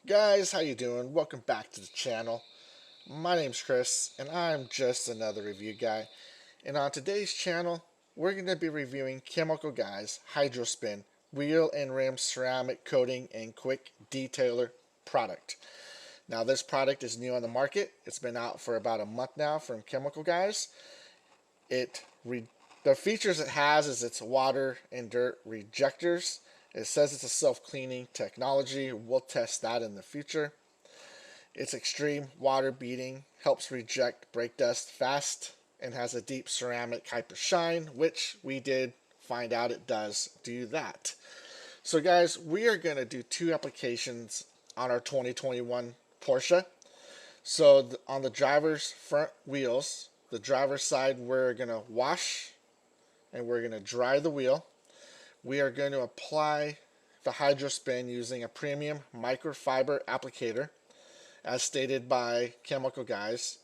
Guys, how you doing? Welcome back to the channel. My name's Chris, and I'm just another review guy. And on today's channel, we're going to be reviewing Chemicalguys HydroSpin Wheel and Rim Ceramic Coating and Quick Detailer product. Now, this product is new on the market. It's been out for about a month now from Chemicalguys. The features it has is its water and dirt rejectors. It says it's a self-cleaning technology. We'll test that in the future. Its extreme water beading helps reject brake dust fast and has a deep ceramic hyper shine, which we did find out it does do that. So guys, we are going to do two applications on our 2021 Porche. So on the driver's front wheels, the driver's side, we're going to wash and we're going to dry the wheel. We are going to apply the HydroSpin using a premium microfiber applicator, as stated by Chemicalguys.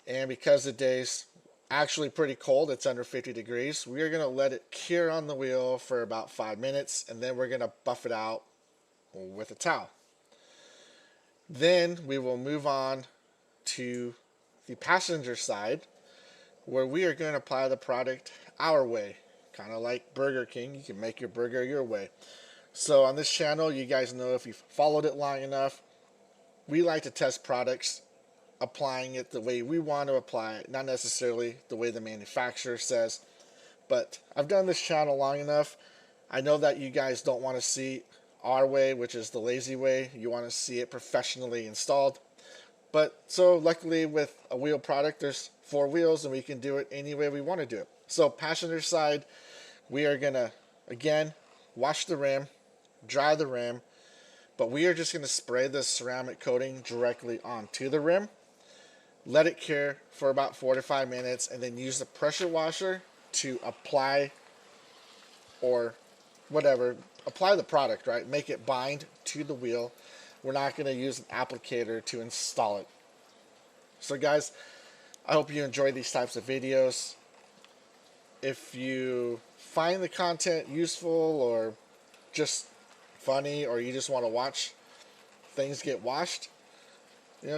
And because the day's actually pretty cold, it's under 50 degrees, we are going to let it cure on the wheel for about 5 minutes, and then we're going to buff it out with a towel. Then we will move on to the passenger side, where we are going to apply the product our way. Kind of like Burger King, you can make your burger your way. So on this channel, you guys know, if you've followed it long enough, we like to test products, applying it the way we want to apply it, not necessarily the way the manufacturer says. But I've done this channel long enough. I know that you guys don't want to see our way, which is the lazy way. You want to see it professionally installed. But so luckily with a wheel product, there's 4 wheels and we can do it any way we want to do it. So passenger side, we are going to, again, wash the rim, dry the rim, but we are just going to spray the ceramic coating directly onto the rim, let it cure for about 4 to 5 minutes, and then use the pressure washer to apply, or whatever, apply the product, right? Make it bind to the wheel. We're not going to use an applicator to install it. So guys, I hope you enjoy these types of videos. If you find the content useful or just funny, or you just want to watch things get washed,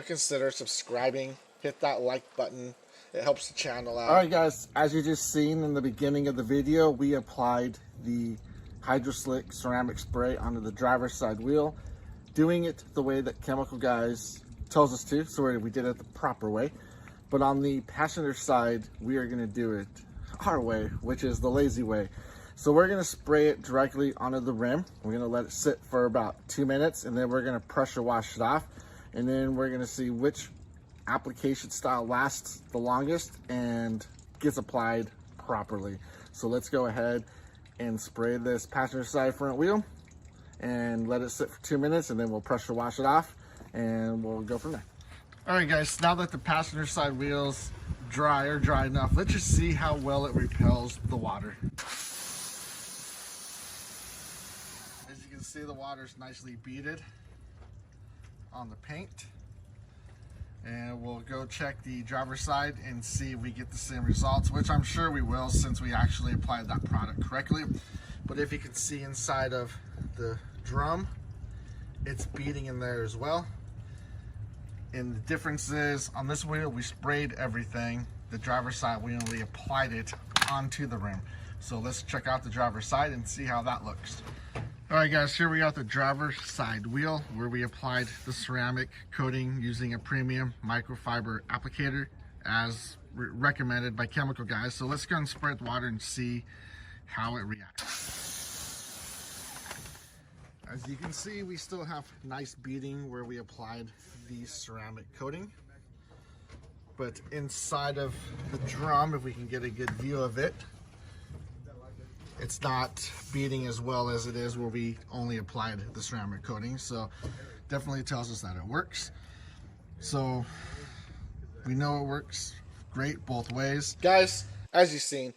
consider subscribing. Hit that like button. It helps the channel out. Alright guys, as you just seen in the beginning of the video, we applied the HydroSlick ceramic spray onto the driver's side wheel, doing it the way that Chemicalguys tells us to, so we did it the proper way. But on the passenger side, we are going to do it our way, which is the lazy way. So we're going to spray it directly onto the rim. We're going to let it sit for about 2 minutes, and then we're going to pressure wash it off, and then we're going to see which application style lasts the longest and gets applied properly. So let's go ahead and spray this passenger side front wheel and let it sit for 2 minutes, and then we'll pressure wash it off and we'll go from there. Alright guys, now that the passenger side wheels dry enough, let's just see how well it repels the water. As you can see, the water's nicely beaded on the paint. And we'll go check the driver's side and see if we get the same results, which I'm sure we will, since we actually applied that product correctly. But if you can see inside of the drum, it's beading in there as well. And the difference is, on this wheel we sprayed everything. The driver's side, we only applied it onto the rim. So let's check out the driver's side and see how that looks. Alright guys, here we got the driver's side wheel, where we applied the ceramic coating using a premium microfiber applicator as recommended by Chemicalguys. So let's go and spray the water and see how it reacts. As you can see, we still have nice beading where we applied the ceramic coating. But inside of the drum, if we can get a good view of it, it's not beading as well as it is where we only applied the ceramic coating. So definitely tells us that it works. So we know it works great both ways. Guys, as you've seen,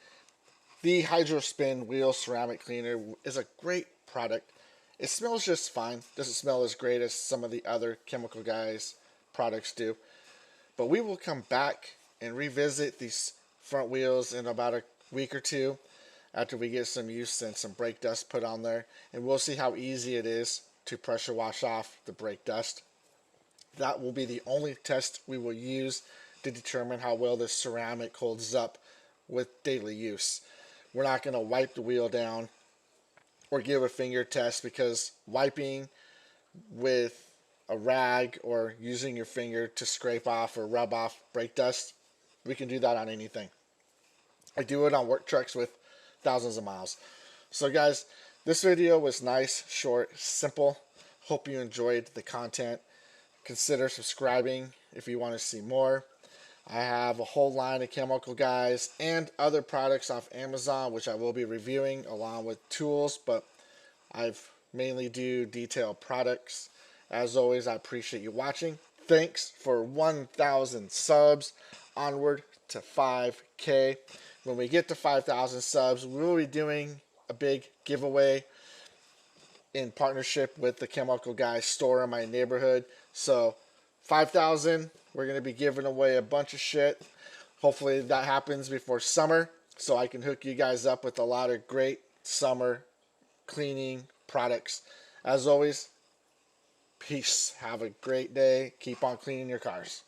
the HydroSpin wheel ceramic cleaner is a great product. It smells just fine. Doesn't smell as great as some of the other Chemicalguys products do. But we will come back and revisit these front wheels in about a week or two after we get some use and some brake dust put on there, and we'll see how easy it is to pressure wash off the brake dust. That will be the only test we will use to determine how well this ceramic holds up with daily use. We're not going to wipe the wheel down or give a finger test, because wiping with a rag or using your finger to scrape off or rub off brake dust, we can do that on anything. I do it on work trucks with thousands of miles. So guys, this video was nice, short, simple. Hope you enjoyed the content. Consider subscribing if you want to see more. I have a whole line of Chemicalguys and other products off Amazon, which I will be reviewing along with tools, but I've mainly do detailed products. As always, I appreciate you watching. Thanks for 1,000 subs, onward to 5K. When we get to 5,000 subs, we will be doing a big giveaway in partnership with the Chemicalguys store in my neighborhood. So 5,000, we're going to be giving away a bunch of shit. Hopefully that happens before summer, so I can hook you guys up with a lot of great summer cleaning products. As always, peace. Have a great day. Keep on cleaning your cars.